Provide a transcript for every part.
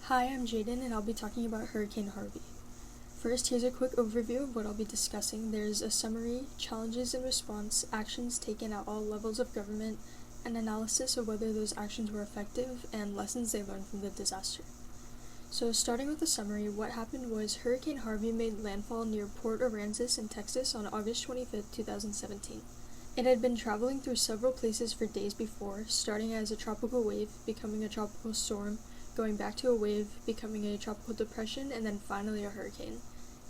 Hi, I'm Jaden, and I'll be talking about Hurricane Harvey. First, here's a quick overview of what I'll be discussing. There's a summary, challenges and response, actions taken at all levels of government, an analysis of whether those actions were effective, and lessons they learned from the disaster. So, starting with the summary, what happened was Hurricane Harvey made landfall near Port Aransas in Texas on August 25, 2017. It had been traveling through several places for days before, starting as a tropical wave, becoming a tropical storm, going back to a wave, becoming a tropical depression, and then finally a hurricane.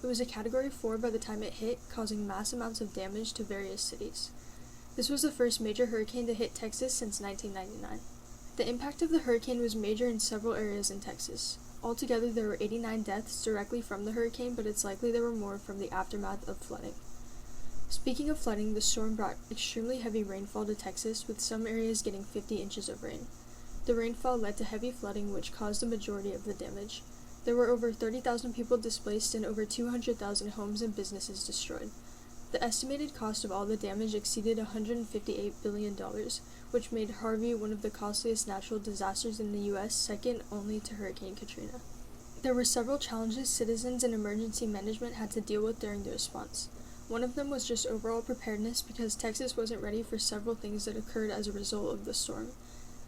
It was a Category 4 by the time it hit, causing mass amounts of damage to various cities. This was the first major hurricane to hit Texas since 1999. The impact of the hurricane was major in several areas in Texas. Altogether, there were 89 deaths directly from the hurricane, but it's likely there were more from the aftermath of flooding. Speaking of flooding, the storm brought extremely heavy rainfall to Texas, with some areas getting 50 inches of rain. The rainfall led to heavy flooding, which caused the majority of the damage. There were over 30,000 people displaced and over 200,000 homes and businesses destroyed. The estimated cost of all the damage exceeded $158 billion, which made Harvey one of the costliest natural disasters in the U.S., second only to Hurricane Katrina. There were several challenges citizens and emergency management had to deal with during the response. One of them was just overall preparedness because Texas wasn't ready for several things that occurred as a result of the storm.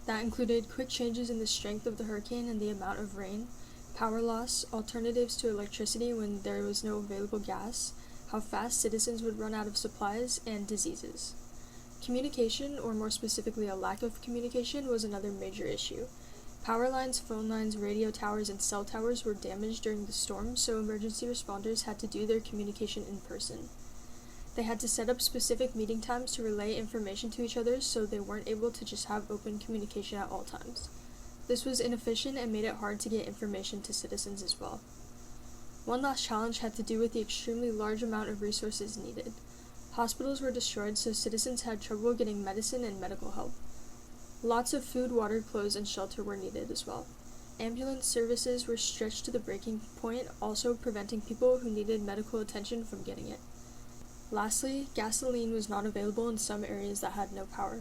That included quick changes in the strength of the hurricane and the amount of rain, power loss, alternatives to electricity when there was no available gas, how fast citizens would run out of supplies, and diseases. Communication, or more specifically a lack of communication, was another major issue. Power lines, phone lines, radio towers, and cell towers were damaged during the storm, so emergency responders had to do their communication in person. They had to set up specific meeting times to relay information to each other, so they weren't able to just have open communication at all times. This was inefficient and made it hard to get information to citizens as well. One last challenge had to do with the extremely large amount of resources needed. Hospitals were destroyed, so citizens had trouble getting medicine and medical help. Lots of food, water, clothes, and shelter were needed as well. Ambulance services were stretched to the breaking point, also preventing people who needed medical attention from getting it. Lastly, gasoline was not available in some areas that had no power.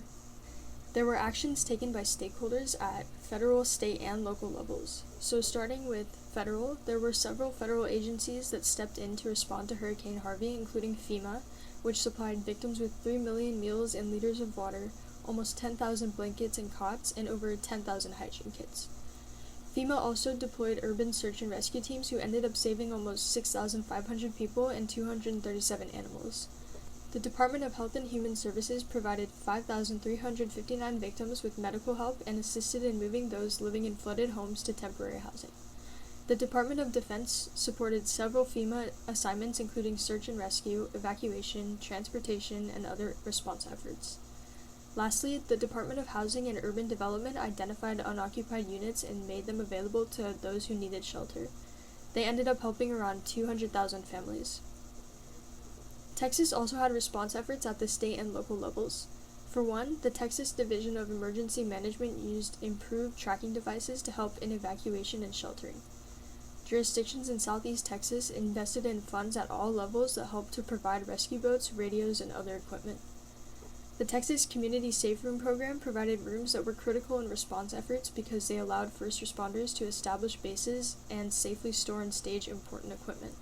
There were actions taken by stakeholders at federal, state, and local levels. So starting with federal, there were several federal agencies that stepped in to respond to Hurricane Harvey, including FEMA, which supplied victims with 3 million meals and liters of water, almost 10,000 blankets and cots, and over 10,000 hygiene kits. FEMA also deployed urban search and rescue teams who ended up saving almost 6,500 people and 237 animals. The Department of Health and Human Services provided 5,359 victims with medical help and assisted in moving those living in flooded homes to temporary housing. The Department of Defense supported several FEMA assignments including search and rescue, evacuation, transportation, and other response efforts. Lastly, the Department of Housing and Urban Development identified unoccupied units and made them available to those who needed shelter. They ended up helping around 200,000 families. Texas also had response efforts at the state and local levels. For one, the Texas Division of Emergency Management used improved tracking devices to help in evacuation and sheltering. Jurisdictions in Southeast Texas invested in funds at all levels that helped to provide rescue boats, radios, and other equipment. The Texas Community Safe Room program provided rooms that were critical in response efforts because they allowed first responders to establish bases and safely store and stage important equipment.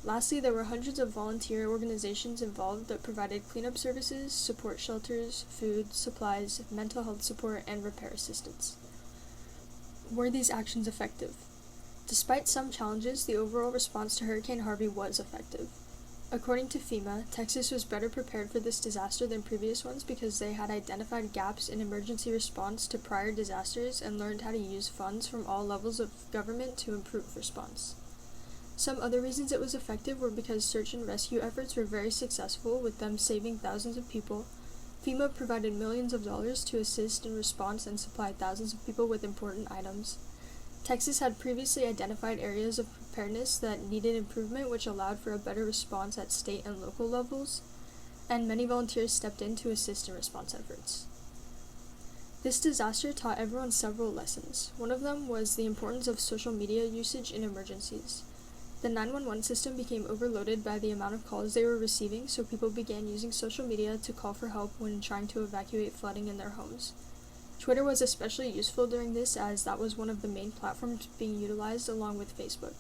Lastly, there were hundreds of volunteer organizations involved that provided cleanup services, support shelters, food, supplies, mental health support, and repair assistance. Were these actions effective? Despite some challenges, the overall response to Hurricane Harvey was effective. According to FEMA, Texas was better prepared for this disaster than previous ones because they had identified gaps in emergency response to prior disasters and learned how to use funds from all levels of government to improve response. Some other reasons it was effective were because search and rescue efforts were very successful, with them saving thousands of people. FEMA provided millions of dollars to assist in response and supplied thousands of people with important items. Texas had previously identified areas of preparedness that needed improvement, which allowed for a better response at state and local levels, and many volunteers stepped in to assist in response efforts. This disaster taught everyone several lessons. One of them was the importance of social media usage in emergencies. The 911 system became overloaded by the amount of calls they were receiving, so people began using social media to call for help when trying to evacuate flooding in their homes. Twitter was especially useful during this as that was one of the main platforms being utilized along with Facebook.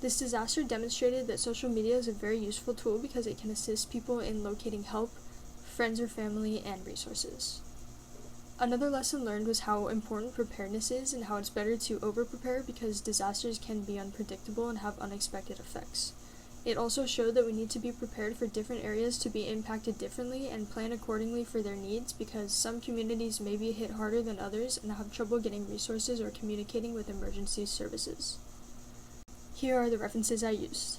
This disaster demonstrated that social media is a very useful tool because it can assist people in locating help, friends or family, and resources. Another lesson learned was how important preparedness is and how it's better to over-prepare because disasters can be unpredictable and have unexpected effects. It also showed that we need to be prepared for different areas to be impacted differently and plan accordingly for their needs because some communities may be hit harder than others and have trouble getting resources or communicating with emergency services. Here are the references I used.